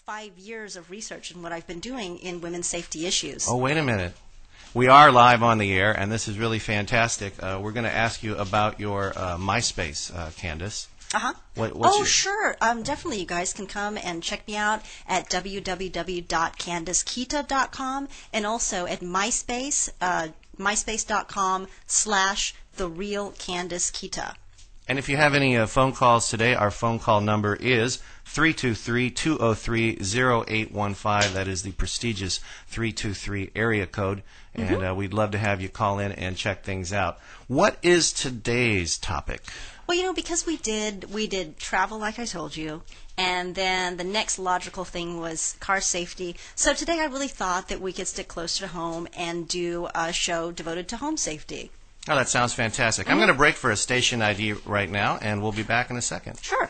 5 years of research and what I've been doing in women's safety issues. Oh, wait a minute. We are live on the air, and this is really fantastic. We're going to ask you about your MySpace, Candace. Uh-huh. Sure. Definitely, you guys can come and check me out at www.candacekita.com and also at MySpace, myspace.com/TheRealCandaceKita. And if you have any phone calls today, our phone call number is 323-203-0815. That is the prestigious 323 area code. And we'd love to have you call in and check things out. What is today's topic? Well, because we did travel, like I told you, and then the next logical thing was car safety. So today I really thought that we could stick closer to home and do a show devoted to home safety. Oh, that sounds fantastic. I'm going to break for a station ID right now, and we'll be back in a second. Sure. You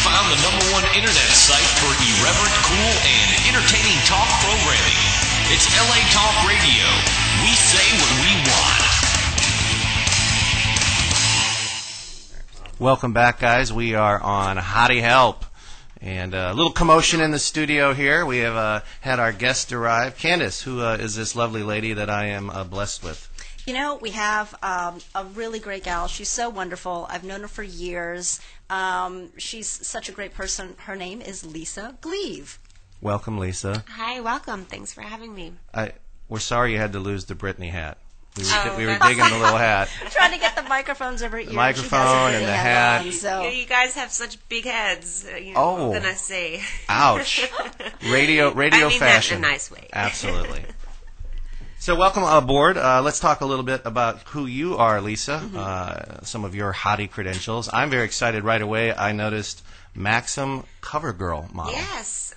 found the #1 internet site for irreverent, cool, and entertaining talk programming. It's LA Talk Radio. We say what we want. Welcome back, guys. We are on HOTTIE Help. And a little commotion in the studio here. We have had our guest arrive. Candace, who is this lovely lady that I am blessed with? We have a really great gal. She's so wonderful. I've known her for years. She's such a great person. Her name is Lisa Gleave. Welcome, Lisa. Hi, welcome. Thanks for having me. We're sorry you had to lose the Britney hat. We were digging the little hat. Trying to get the microphones over here. The microphone and the hat. You guys have such big heads. What can I say? Ouch. Radio I mean fashion. that in a nice way. Absolutely. So welcome aboard. Let's talk a little bit about who you are, Lisa, some of your HOTTIE credentials. I'm very excited right away. I noticed Maxim cover girl model. Yes,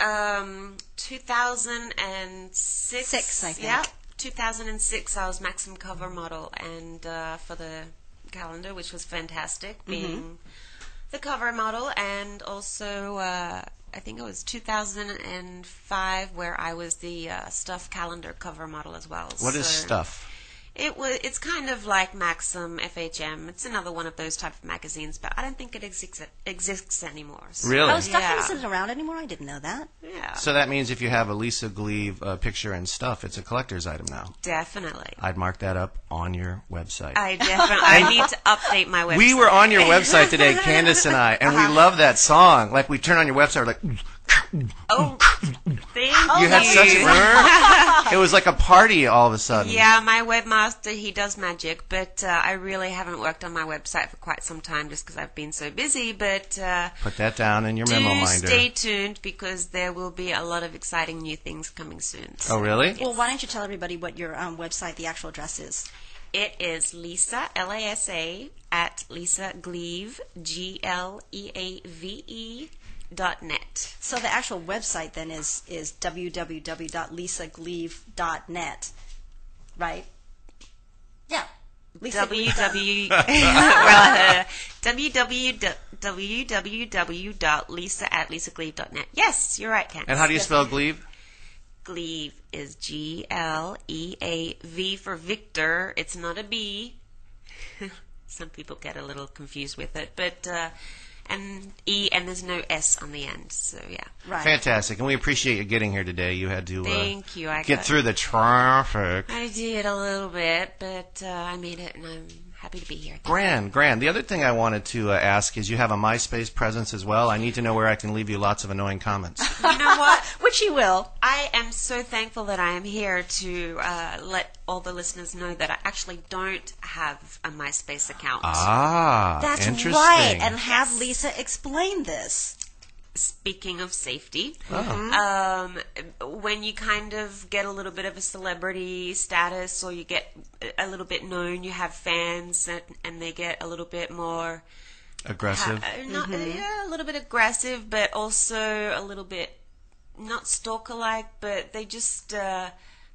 2006. I think. Yeah, 2006 I was Maxim cover model, and for the calendar, which was fantastic, being the cover model, and also I think it was 2005 where I was the Stuff calendar cover model as well. What is Stuff? It's kind of like Maxim, FHM. It's another one of those type of magazines, but I don't think it exists anymore. So. Really? Oh, Stuff isn't around anymore? I didn't know that. Yeah. So that means if you have a Lisa Gleave picture and Stuff, it's a collector's item now. Definitely. I'd mark that up on your website. I need to update my website. We were on your website today, Candace and I, and we love that song. Like, we turn on your website, we're like... Oh, thank you had such it was like a party all of a sudden. Yeah, my webmaster, he does magic, but I really haven't worked on my website for quite some time just because I've been so busy. But put that down in your memo minder. Stay tuned because there will be a lot of exciting new things coming soon. So. Oh, really? Well, why don't you tell everybody what your website, the actual address is? It is Lisa, L-A-S-A, at Lisa Gleave, Gleave. .net. So the actual website then is www.lisagleave.net, right? Yeah. www.lisa@lisagleave.net. Yes, you're right, Candace. And how do you spell Gleave? Gleave is G-L-E-A-V for Victor. It's not a B. Some people get a little confused with it, but... and E, and there's no S on the end, so yeah. Right. Fantastic, and we appreciate you getting here today. You had to Thank you. get through the traffic. I did a little bit, but I made it, and I'm happy to be here. Grand. The other thing I wanted to ask is you have a MySpace presence as well. I need to know where I can leave you lots of annoying comments. You know what? Which you will. I am so thankful that I am here to let all the listeners know that I actually don't have a MySpace account. That's interesting. right. And have Lisa explain this. Speaking of safety, Mm-hmm. when you kind of get a little bit of a celebrity status or you get a little bit known, you have fans and they get a little bit more... Aggressive? Yeah, a little bit aggressive, but also a little bit, not stalker-like, but they just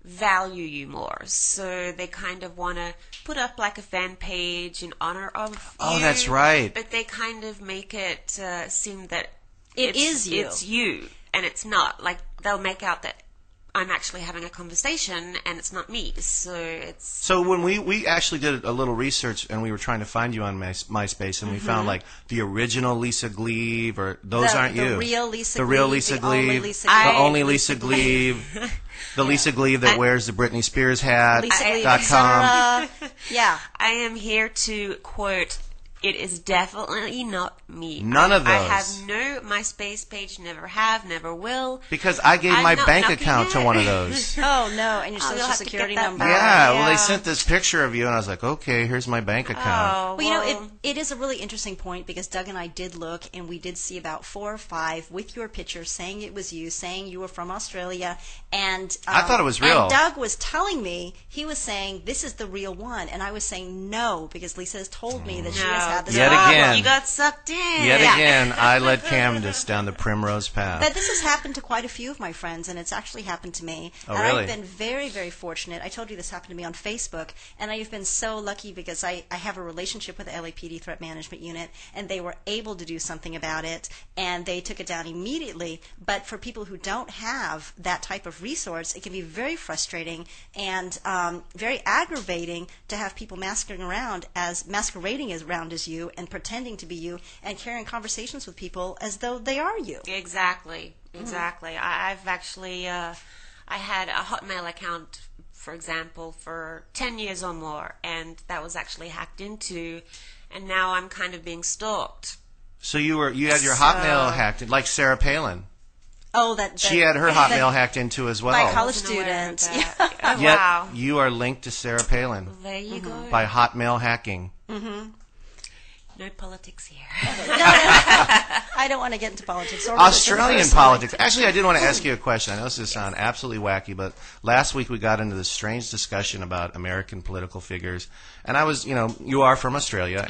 value you more. So they kind of want to put up like a fan page in honor of you. Oh, that's right. But they kind of make it seem that It's you. It's you, and it's not. Like, they'll make out that I'm actually having a conversation and it's not me. So it's So when we actually did a little research and we were trying to find you on MySpace and we found like the original Lisa Gleave or those aren't you. The real Lisa The Gleave. real Lisa The only Gleave. Lisa The Gleave. only Lisa Gleave. The Lisa Gleave that wears the Britney Spears hat. LisaGleave.com. Yeah. I am here to quote, it is definitely not me. None of I those. have no MySpace page, never have, never will. Because I gave I'm my not bank knocking account to it. one of those. Oh, no. And your Oh, you'll social have to security get that number. back. Yeah, well, Yeah. they sent this picture of you, and I was like, okay, here's my bank account. Oh, Well, you know, it is a really interesting point because Doug and I did look and we did see about 4 or 5 with your picture saying it was you, saying you were from Australia. And I thought it was real. And Doug was telling me, he was saying, this is the real one. And I was saying no because Lisa has told me that she has had this Yet problem. again. You got sucked in. Yet again, I led Candace down the primrose path. But this has happened to quite a few of my friends, and it's actually happened to me. Oh, and really? I've been very, very fortunate. I told you this happened to me on Facebook, and I've been so lucky because I have a relationship with the LAPD Threat Management Unit, and they were able to do something about it, and they took it down immediately. But for people who don't have that type of resource, it can be very frustrating and very aggravating to have people masquerading around as you and pretending to be you and carrying conversations with people as though they are you. Exactly. I've actually, I had a Hotmail account, for example, for 10 years or more, and that was actually hacked into, and now I'm kind of being stalked. So you had your Hotmail hacked, like Sarah Palin. Oh, that She had her Hotmail hacked into as well. By college Wasn't aware of students. that. Oh, Yet wow. you are linked to Sarah Palin There you go. by Hotmail hacking. No politics here. I don't want to get into politics. Or Australian religion politics. Actually, I did want to ask you a question. I know this is sound absolutely wacky, but last week we got into this strange discussion about American political figures, and I was, you are from Australia,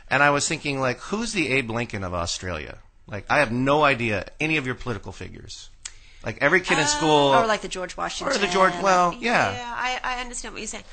and I was thinking, like, who's the Abe Lincoln of Australia? Like, I have no idea any of your political figures. Like every kid in school, Or like the George Washington. or the George. Well, yeah. Yeah, I understand what you're saying.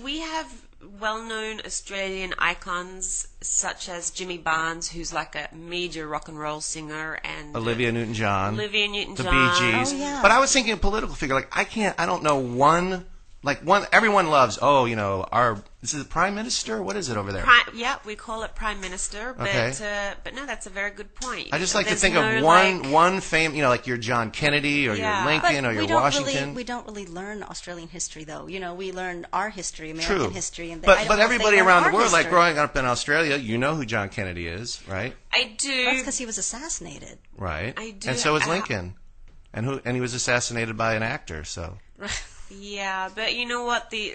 We have well-known Australian icons such as Jimmy Barnes, who's like a major rock and roll singer, and Olivia Newton-John, the the Bee Bee Gees. Oh, yeah. But I was thinking a political figure. Like I don't know one. Like one, everyone loves. Oh, this is the Prime Minister. What is it over there? Yeah, we call it Prime Minister, but Okay. but no, that's a very good point. I just like to There's think no, of like- one fame. Like your John Kennedy or Yeah. your Lincoln or we your don't Washington. we don't really learn Australian history, though. We learn our history, American True. history. And I But don't know if everybody they learn around our the world, like history. growing up in Australia, you know who John Kennedy is, right? I do. That's because he was assassinated. Right. I do- And so was Lincoln, and he was assassinated by an actor. So. Yeah, but you know what? The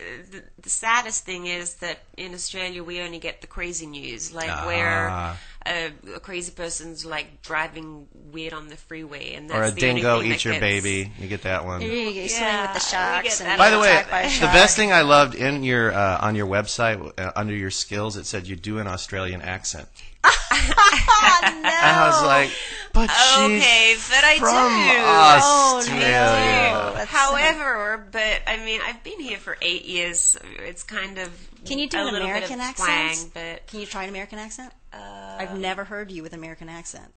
saddest thing is that in Australia we only get the crazy news, like where a crazy person's like driving weird on the freeway, and that's Or a the only dingo thing eats that your gets- baby. You get that one. You swimming with the Yeah, we sharks. get And that. you By get the way, attacked by a the shark. best thing I loved in your on your website under your skills, it said you do an Australian accent. Oh, no. And I was like, but Okay, she's but I from do. Australia. Oh, no. That's However, but I mean, I've been here for 8 years. It's kind of Can you do a an little American bit of accent? twang, but Can you try an American accent? I've never heard you with an American accent.